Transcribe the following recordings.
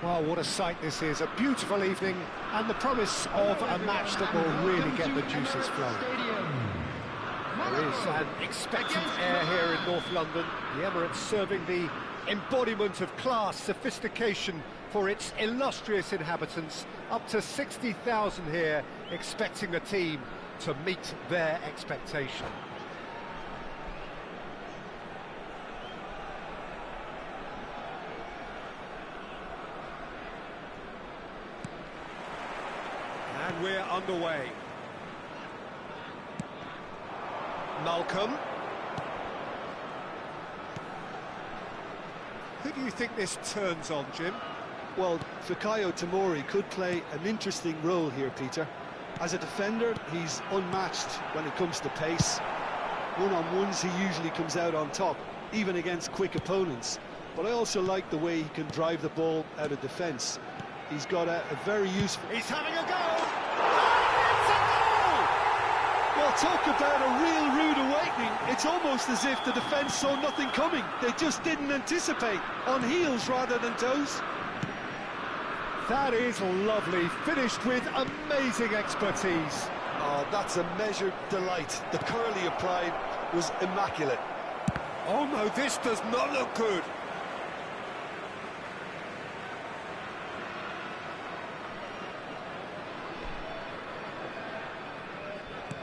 Well, what a sight this is, a beautiful evening and the promise of a match that will really get the juices flowing. There is an expectant air here in North London, the Emirates serving the embodiment of class, sophistication for its illustrious inhabitants. Up to 60,000 here expecting the team to meet their expectation. And we're underway. Malcolm. Who do you think this turns on, Jim? Well, Fikayo Tomori could play an interesting role here, Peter. As a defender, he's unmatched when it comes to pace. One-on-ones, he usually comes out on top, even against quick opponents. But I also like the way he can drive the ball out of defence. He's got a very useful... He's having a go! It's a goal! Well, talk about a real rude awakening. It's almost as if the defence saw nothing coming. They just didn't anticipate, on heels rather than toes. That is lovely, finished with amazing expertise. Oh, that's a measured delight. The curl he applied was immaculate. Oh no, this does not look good.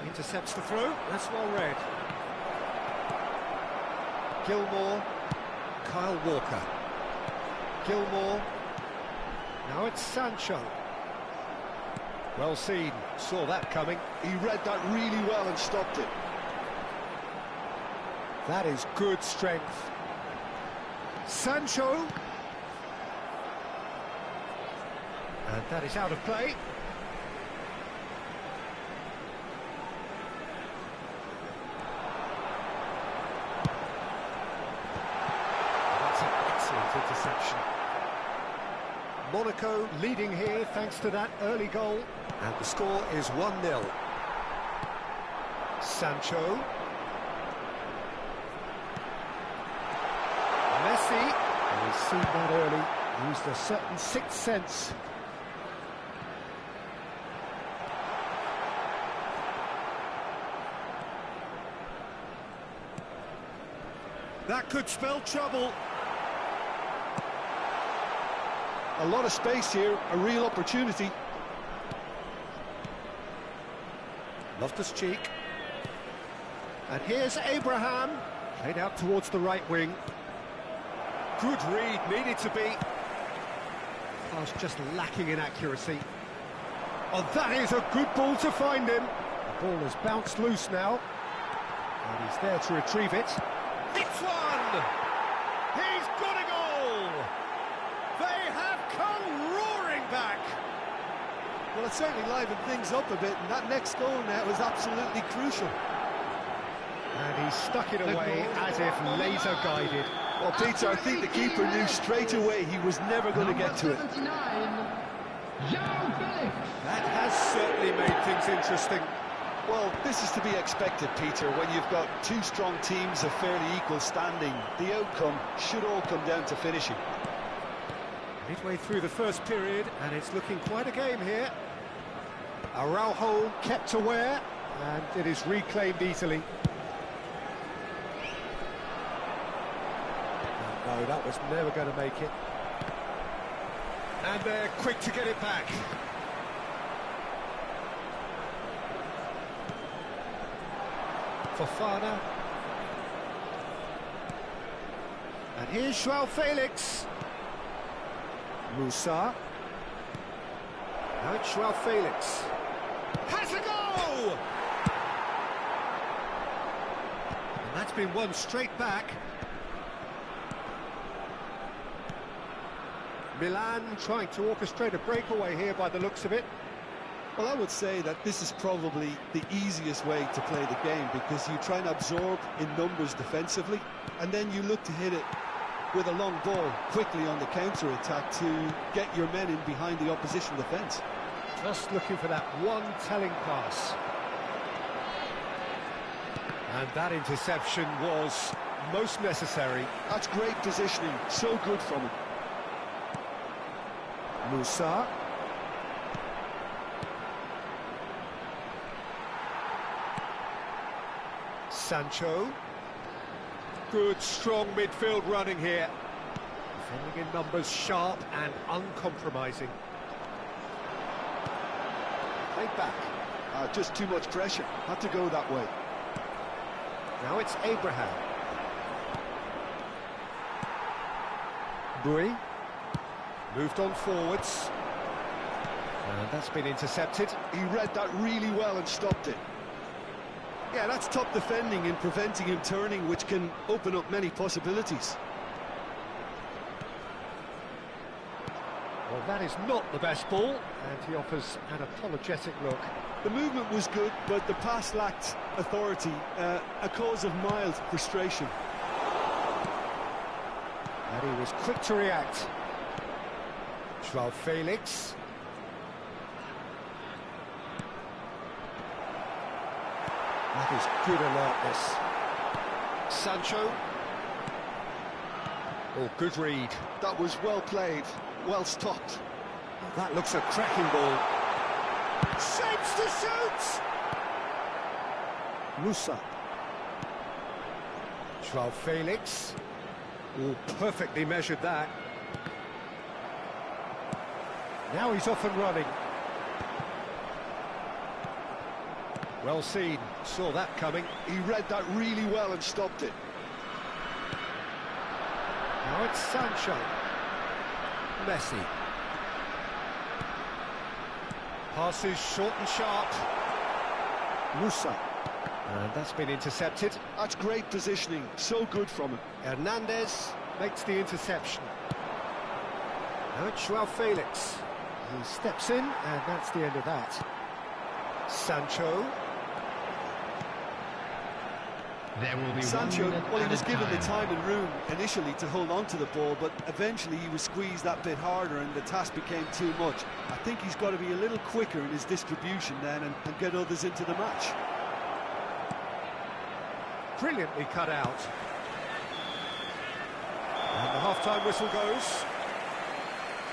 Intercepts the throw, that's well read. Gilmore, Kyle Walker. Gilmore, now it's Sancho. Well seen, saw that coming. He read that really well and stopped it. That is good strength. Sancho. And that is out of play. That's an excellent interception. Monaco leading here thanks to that early goal. And the score is 1-0. Sancho. Messi. He's seen that early. Used a certain sixth sense. That could spell trouble. A lot of space here, a real opportunity. Loftus-Cheek. And here's Abraham. Played out towards the right wing. Good read, needed to be. Pass just lacking in accuracy. Oh, that is a good ball to find him. The ball has bounced loose now. And he's there to retrieve it. It's one! He's got a goal! They have come roaring back! Well, it certainly livened things up a bit, and that next goal now was absolutely crucial. And he stuck it away as if laser-guided. Well, Peter, I think the keeper knew straight away he was never going to get to it. That has certainly made things interesting. Well, this is to be expected, Peter. When you've got two strong teams of fairly equal standing, the outcome should all come down to finishing. Midway through the first period, and it's looking quite a game here. Araujo kept aware, and it is reclaimed easily. No, that was never going to make it. And they're quick to get it back. Fofana. And here's Joao Felix. Musa. Now it's Joao Felix. Has a go! And that's been won straight back. Milan trying to orchestrate a breakaway here by the looks of it. Well, I would say that this is probably the easiest way to play the game, because you try and absorb in numbers defensively, and then you look to hit it with a long ball quickly on the counter-attack to get your men in behind the opposition defence. Just looking for that one telling pass. And that interception was most necessary. That's great positioning, so good from him. Musa. Sancho. Good, strong midfield running here. Defending in numbers, sharp and uncompromising. Played back. Just too much pressure. Had to go that way. Now it's Abraham. Bui. Moved on forwards. And that's been intercepted. He read that really well and stopped it. Yeah, that's top defending and preventing him turning, which can open up many possibilities. Well, that is not the best ball, and he offers an apologetic look. The movement was good, but the pass lacked authority, a cause of mild frustration. And he was quick to react. Joao Felix. That is good alertness. Sancho. Oh, good read. That was well played, well stopped. That looks a cracking ball. Shapes to shoot! Musa. Joao Felix. Oh, perfectly measured that. Now he's off and running. Well seen, saw that coming. He read that really well and stopped it. Now it's Sancho. Messi. Passes short and sharp. Musa. And that's been intercepted. That's great positioning, so good from him. Hernandez makes the interception. Now it's Joao Felix. He steps in, and that's the end of that. Sancho. There will be Sancho, well, he was given the time and room initially to hold on to the ball, but eventually he was squeezed that bit harder and the task became too much. I think he's got to be a little quicker in his distribution then and get others into the match. Brilliantly cut out. And the half-time whistle goes.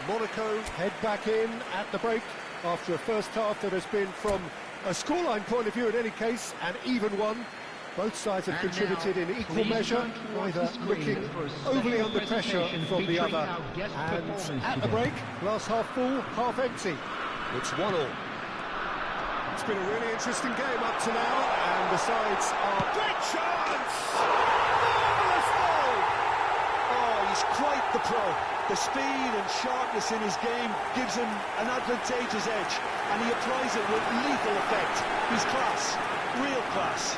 Monaco head back in at the break after a first half that has been, from a scoreline point of view in any case, an even one. Both sides have contributed in equal measure, neither looking overly under pressure from the other. And at the break, glass half full, half empty. It's 1-1. It's been a really interesting game up to now, and the sides are... Great chance! Marvellous goal! Oh, he's quite the pro. The speed and sharpness in his game gives him an advantageous edge, and he applies it with lethal effect. He's class, real class.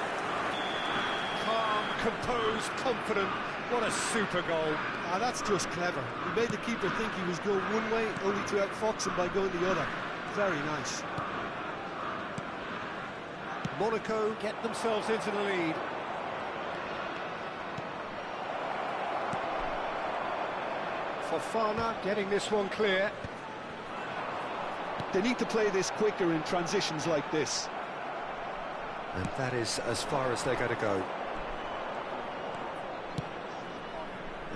Calm, composed, confident. What a super goal. Ah, that's just clever. He made the keeper think he was going one way, only to outfox him by going the other. Very nice. Monaco get themselves into the lead. Fofana getting this one clear. They need to play this quicker in transitions like this. And that is as far as they're going to go.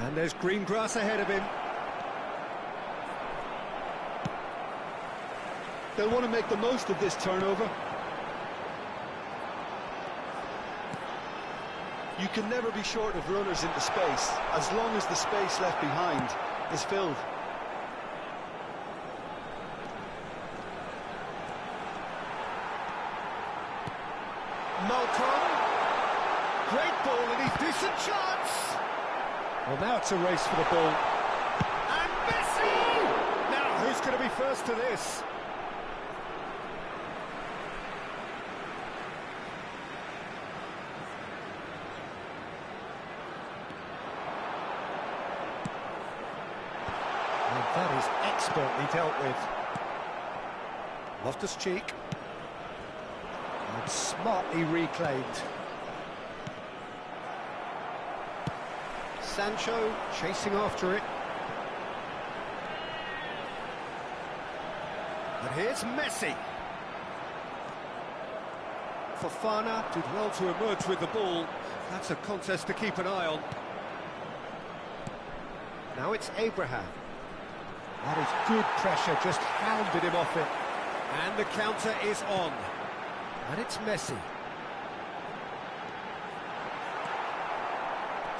And there's green grass ahead of him. They'll want to make the most of this turnover. You can never be short of runners into space, as long as the space left behind is filled. Malcolm. Great ball, and he's decent chance. Well, now it's a race for the ball. And Messi! Now, who's going to be first to this? And that is expertly dealt with. Loftus-Cheek. And smartly reclaimed. Sancho chasing after it. And here's Messi. Fofana did well to emerge with the ball. That's a contest to keep an eye on. Now it's Abraham. That is good pressure, just hounded him off it. And the counter is on. And it's Messi.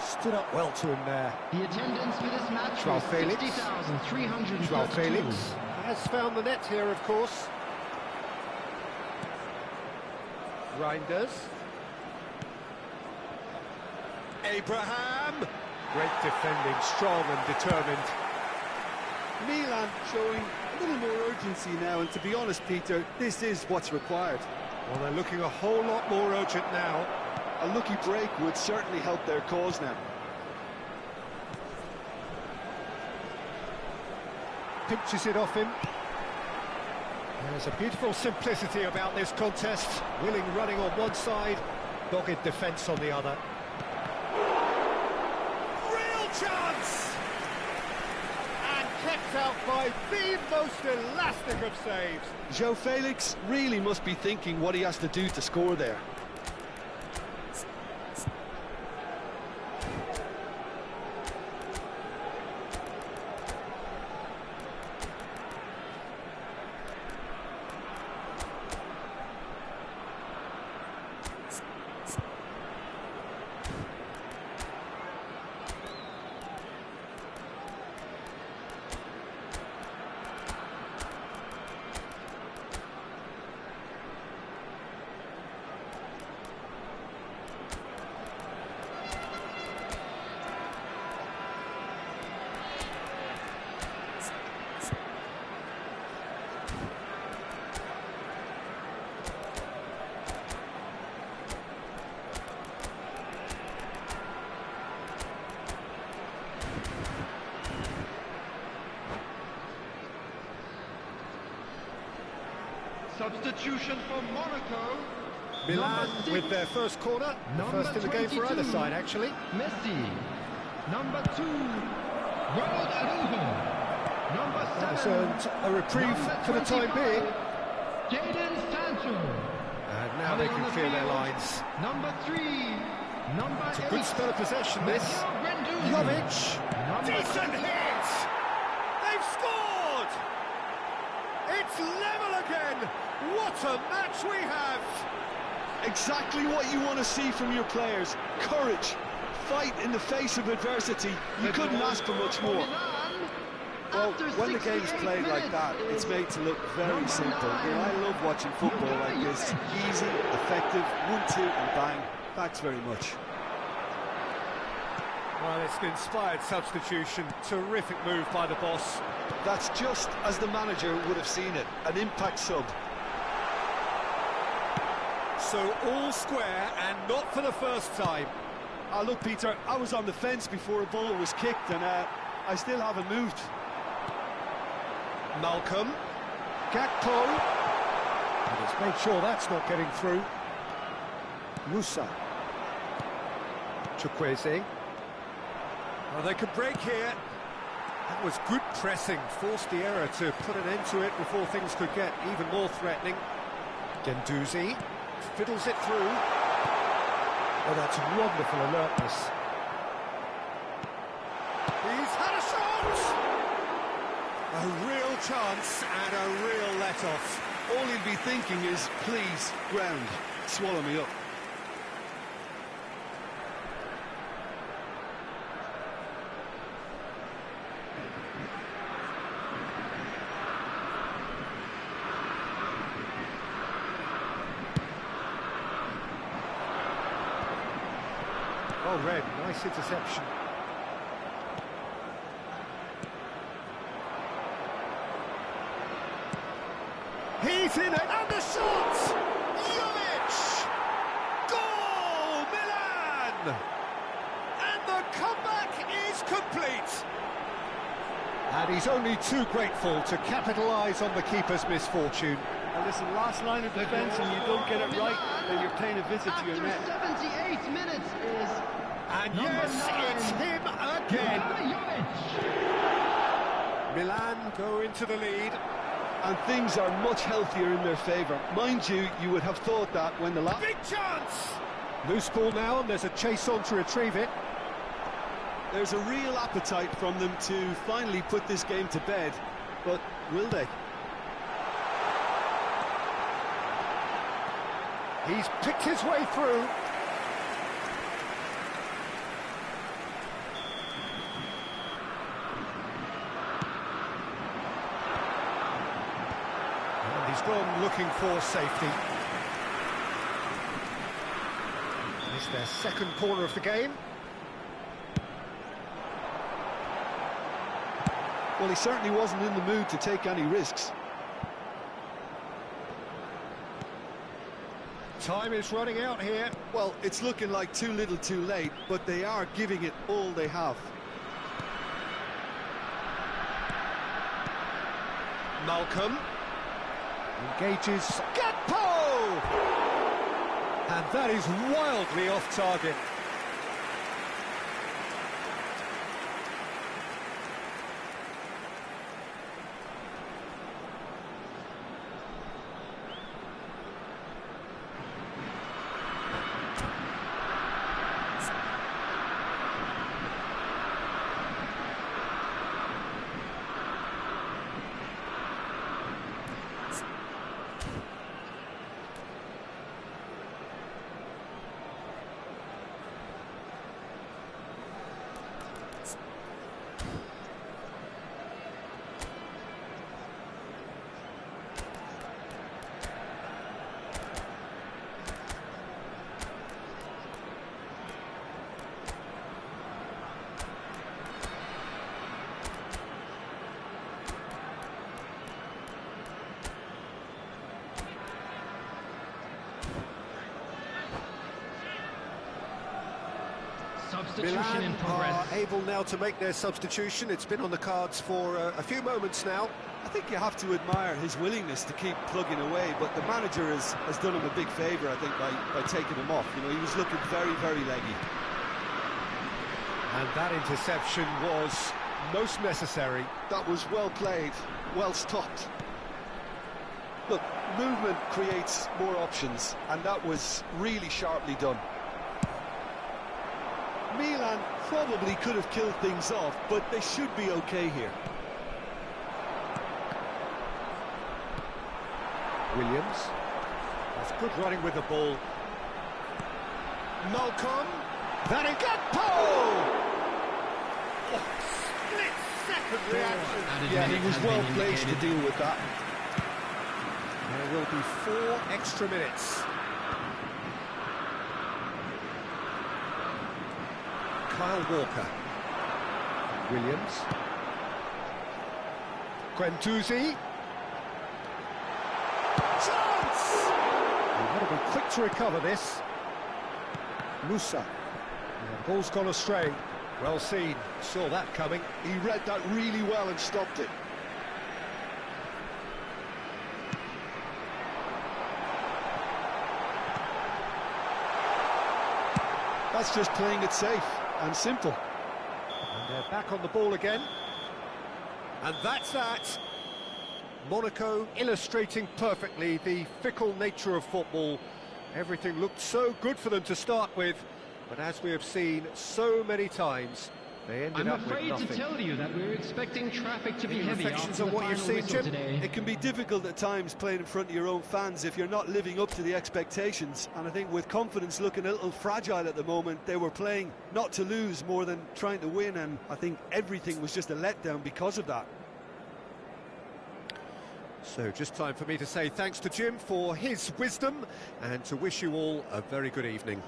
Stood up well to him there. The attendance for this match Joao was Felix. 60,332. Joao Felix has found the net here, of course. Reinders. Abraham. Great defending, strong and determined. Milan showing a little more urgency now, and to be honest, Peter, this is what's required. Well, they're looking a whole lot more urgent now. A lucky break would certainly help their cause now. Pinches it off him. There's a beautiful simplicity about this contest. Willing running on one side, dogged defence on the other. Real chance! And kept out by the most elastic of saves. Joao Felix really must be thinking what he has to do to score there. Substitution for Monaco. Milan with their first corner. First in the game for either side, actually. Messi. Number 2, Ronald Araujo. Number 7, Has earned a reprieve for the time being. Jadon Sancho. And now they can clear their lines. Number 3, number It's a 8, good spell of possession, this. Jovic. Decent hit! They've scored! It's level again! What a match we have! Exactly what you want to see from your players. Courage, fight in the face of adversity. You couldn't ask for much more. Well, when the game's played like that, it's made to look very simple. You know, I love watching football like this. Easy, effective, 1-2 and bang. Thanks very much. Well, it's an inspired substitution. Terrific move by the boss. That's just as the manager would have seen it. An impact sub. So all square, and not for the first time. Look, Peter, I was on the fence before a ball was kicked, and I still haven't moved. Malcolm. Gakpo. And he's made sure that's not getting through. Musa. Chukwueze. Well, they could break here. That was good pressing. Forced the error to put an end to it before things could get even more threatening. Guendouzi. Fiddles it through. Oh, that's wonderful alertness. He's had a shot! A real chance and a real let-off. All he'd be thinking is, please, ground, swallow me up. Oh, Red, nice interception. He's in it, and the shot! Jovic! Goal, Milan! And the comeback is complete! And he's only too grateful to capitalise on the keeper's misfortune. And listen, last line of defence and you don't get it right, then you're paying a visit to your net. 78 minutes is... And yes, it's him again! Milan go into the lead. And things are much healthier in their favour. Mind you, you would have thought that when the last... Big chance! Loose ball now, and there's a chase on to retrieve it. There's a real appetite from them to finally put this game to bed, but will they? He's picked his way through. And he's gone looking for safety. It's their second corner of the game. Well, he certainly wasn't in the mood to take any risks. Time is running out here. Well, it's looking like too little too late, but they are giving it all they have. Malcolm engages Gakpo! And that is wildly off target. Substitution in progress. Are able now to make their substitution. It's been on the cards for a few moments now. I think you have to admire his willingness to keep plugging away, but the manager has done him a big favour, I think, by taking him off. You know, he was looking very, very leggy. And that interception was most necessary. That was well played, well stopped. Look, movement creates more options, and that was really sharply done. Milan probably could have killed things off, but they should be okay here. Williams. That's good running with the ball. Malcolm. That is Gakpo! Oh, split-second reaction. Yeah, he was well placed to deal with that. There will be 4 extra minutes. Kyle Walker. Williams. Guendouzi. Chance! You've got to be quick to recover this. Musa. Yeah, the ball's gone astray. Well seen. Saw that coming. He read that really well and stopped it. That's just playing it safe and simple. And they're back on the ball again. And that's that. Monaco illustrating perfectly the fickle nature of football. Everything looked so good for them to start with, but as we have seen so many times, they ended up with nothing. I'm afraid to tell you that we're expecting traffic to be Any heavy reflections after on the what you've final seen, whistle Jim? today. It can be difficult at times playing in front of your own fans if you're not living up to the expectations, and I think with confidence looking a little fragile at the moment, they were playing not to lose more than trying to win, and I think everything was just a letdown because of that. So just time for me to say thanks to Jim for his wisdom and to wish you all a very good evening.